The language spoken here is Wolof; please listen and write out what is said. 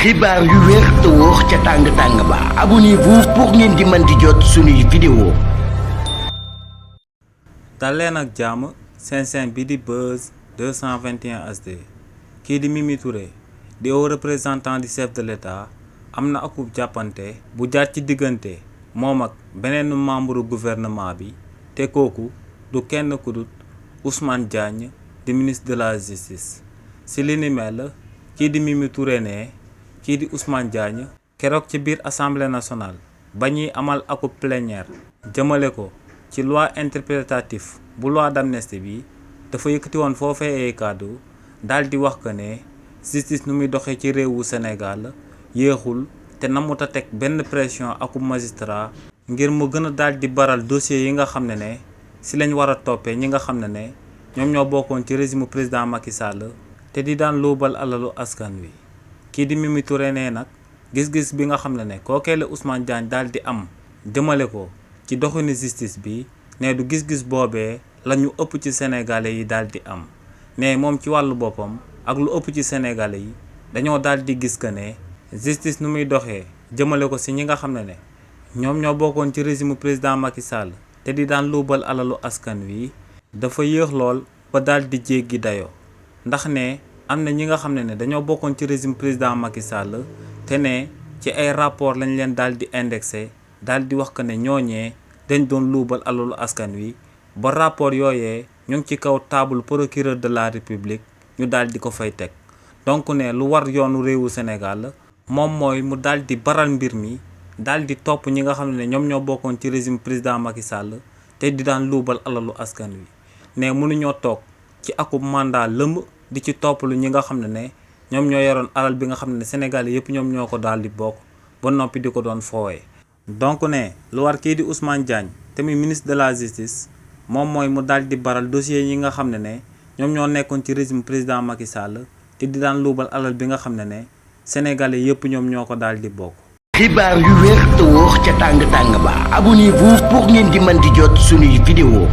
xibaar yu wér te wóor ca tàng-tàng ba abonnez-vous pour ngeen di mën di jot suñuy vidéo. dal leen ak jàmm seen bi di Buzz 221 HD kii di Mimi Touré di haut représentant du chef de l'État am na akub jàppante bu jaar ci diggante moom ak beneen membre gouvernement bi te kooku du kenn ku dut Ousmane Diagne di ministre de la justice. si li ni mel kii di Mimi Touré ne kii di Ousmane Diagne keroog ci biir assemblée nationale ba ñuy amal akub plénière jëmale ko ci loi interprétatif bu loi d'amnistie bi dafa yëkkati woon foofee ay kàddu daal di wax que ne justice nu muy doxee ci réewu Sénégal yéexul te namut a teg benn pression akub magistrat ngir mu gën a daal di baral dossier yi nga xam ne si lañ war a toppee ñi nga xam ne ñoom ñoo bokkoon ci régime président Macky Sall te di daan luubal alalu askan wi. kii di Mimi Touré nee nag gis-gis bi nga xam ne kookee la Ousmane Diagne daal di am jëmale ko ci doxinu justice bi ne du gis-gis boobee la ñu ëpp ci sénégalais yi daal di am ne moom ci wàllu boppam ak lu ëpp ci sénégalais yi dañoo daal di gis que ne justice nu muy doxee jëmale ko si ñi nga xam ne ñoom ñoo bokkoon ci régime président Macky Sall te di daan luubal alalu askan wi dafa yéex lool ba daal di jéggi dayoo ndax ne am na ñi nga xam ne dañoo bokkoon ci régime président Macky Sall te ne ci ay rapport lañ leen daal di indexé daal di wax que ne ñooñee dañ doon luubal alalu askan wi ba rapport yooyee ñu ngi ci kaw table procureur de la république ñu daal di ko fay teg donc ne lu war yoonu réewu Sénégal moom mooy mu daal di baral mbir mi daal di topp ñi nga xam ne ñoom ñoo bokkoon ci régime président Macky Sall te di daan luubal alalu askan wi ne mënuñoo toog ci akub mandat lëmb di ci toppalu ñi nga xam ne ñoom ñoo yoroon alal bi nga xam ne Sénégal yëpp ñoom ñoo ko daal di bokk ba noppi di ko doon foowee. donc ne lu war kii di Ousmane Diagne te muy ministre de la justice moom mooy mu daal di baral dossier yi nga xam ne ñoom ñoo nekkoon ci régime président Macky Sall te di daan luubal alal bi nga xam ne Sénégalais yëpp ñoom ñoo ko daal di bokk. xibaar yu wér te wóor ca tàng-tàng ba abonnez-vous pour ngeen di mën di jot suñuy vidéo.